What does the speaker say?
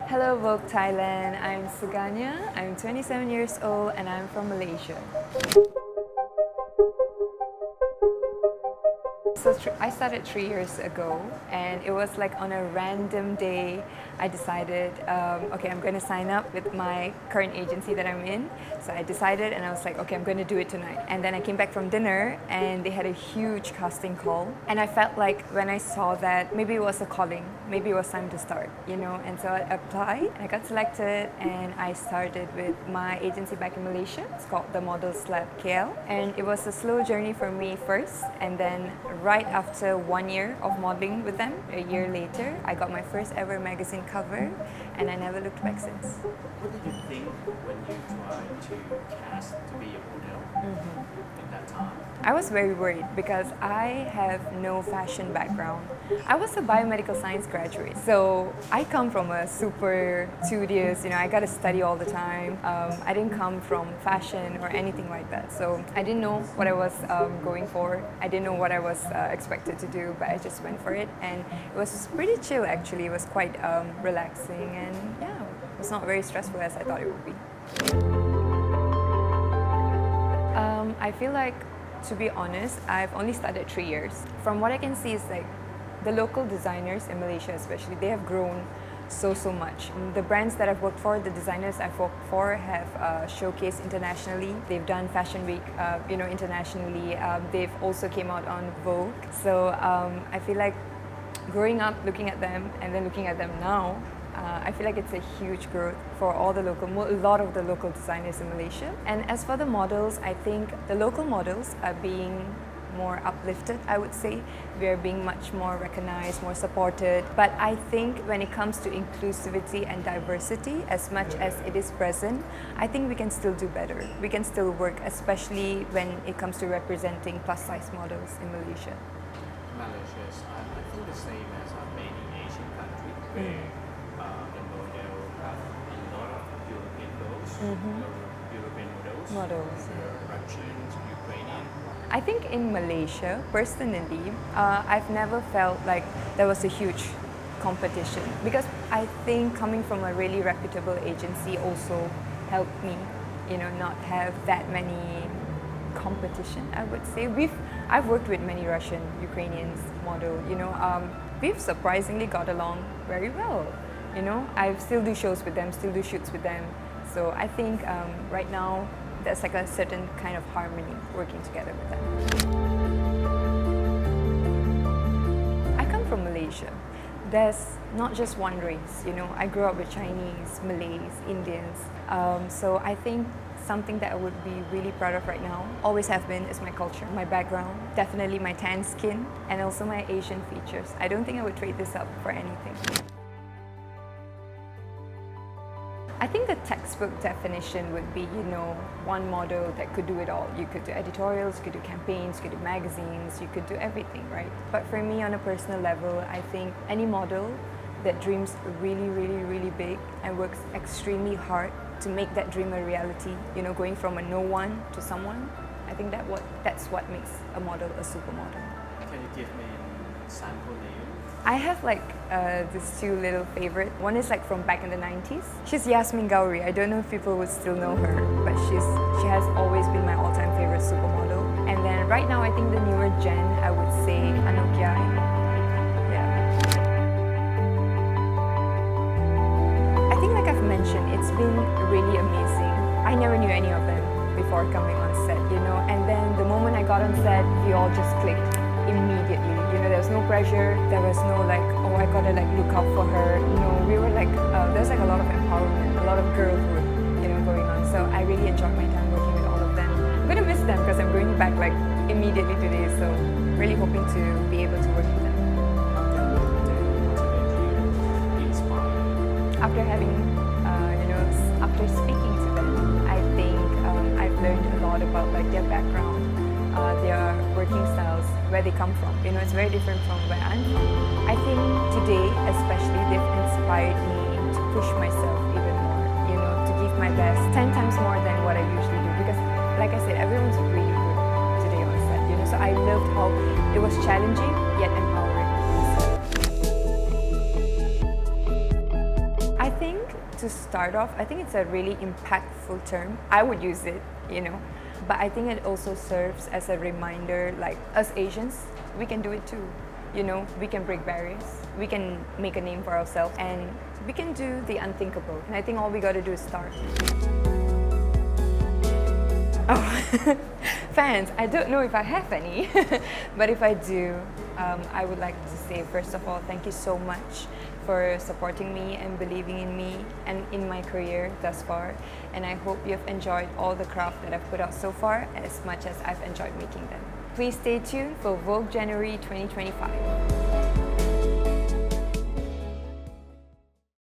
Hello Vogue Thailand, I'm Suganya, I'm 27 years old and I'm from Malaysia. So I started 3 years ago and it was like on a random day I decided, okay, I'm going to sign up with my current agency that I'm in. So I decided and I was like, okay, I'm going to do it tonight. And then I came back from dinner and they had a huge casting call. And I felt like when I saw that, maybe it was a calling, maybe it was time to start, you know. And so I applied, I got selected and I started with my agency back in Malaysia. It's called the Models Lab KL. And it was a slow journey for me first. And then right after 1 year of modeling with them, a year later, I got my first ever magazine cover and I never looked back since. What did you think when you tried to cast to be a model at that time? I was very worried because I have no fashion background. I was a biomedical science graduate, so I come from a super studious, you know, I got to study all the time. I didn't come from fashion or anything like that, so I didn't know what I was going for. I didn't know what I was expected to do, but I just went for it, and it was pretty chill actually. It was quite relaxing, and yeah, it was not very stressful as I thought it would be. I feel like, to be honest, I've only started 3 years. From what I can see is like the local designers in Malaysia especially, they have grown so much. The brands that I've worked for, the designers I've worked for have showcased internationally. They've done Fashion Week, you know, internationally. They've also came out on Vogue. So I feel like growing up, looking at them and then looking at them now, I feel like it's a huge growth for all the local, a lot of the local designers in Malaysia. And as for the models, I think the local models are being more uplifted, I would say. We are being much more recognized, more supported. But I think when it comes to inclusivity and diversity, as much as it is present, I think we can still do better. We can still work, especially when it comes to representing plus-size models in Malaysia. Malaysia is, I think, the same as many Asian countries where the model have a lot of European girls, European models, Russians, Ukrainian. I think in Malaysia, personally, I've never felt like there was a huge competition because I think coming from a really reputable agency also helped me, you know, not have that many competition, I would say. I've worked with many Russian, Ukrainians model, you know, we've surprisingly got along very well, you know. I still do shows with them, still do shoots with them. So I think right now, there's like a certain kind of harmony working together with them. I come from Malaysia. There's not just one race, you know. I grew up with Chinese, Malays, Indians. So I think something that I would be really proud of right now, always have been, is my culture, my background, definitely my tan skin, and also my Asian features. I don't think I would trade this up for anything. I think the textbook definition would be, you know, one model that could do it all. You could do editorials, you could do campaigns, you could do magazines, you could do everything, right? But for me, on a personal level, I think any model that dreams really big and works extremely hard to make that dream a reality, you know, going from a no one to someone, I think that's what makes a model a supermodel. Can you give me a sample name? I have like these two little favorite. One is like from back in the 90s. She's Yasmin Gowri. I don't know if people would still know her, but she has always been my all-time favorite supermodel. And then right now, I think the newer gen, I would say Anokia. Yeah. I think like I've mentioned, it's been really amazing. I never knew any of them before coming on set, you know. And then the moment I got on set, we all just clicked immediately. You know, there was no pressure, there was no like, oh, I gotta like look out for her. No, we were like, there's like a lot of empowerment, a lot of girlhood, you know, going on. So I really enjoyed my time working with all of them. I'm gonna miss them because I'm going back like immediately today. So really hoping to be able to work with them. After having, you know, after speaking to them, I think I've learned a lot about like their background, their working styles, where they come from. You know, it's very different from where I'm from. I think today, especially, they've inspired me to push myself even more, you know, to give my best 10 times more than what I usually do. Because, like I said, everyone's really good today on set, you know, so I loved how it was challenging yet empowering. I think think to start off, I think it's a really impactful term. I would use it, you know, but I think it also serves as a reminder, like us Asians, we can do it too. You know, we can break barriers, we can make a name for ourselves, and we can do the unthinkable. And I think all we gotta do is start. Oh, fans, I don't know if I have any, but if I do, I would like to say, first of all, thank you so much for supporting me and believing in me and in my career thus far. And I hope you've enjoyed all the craft that I've put out so far as much as I've enjoyed making them. Please stay tuned for Vogue January 2025.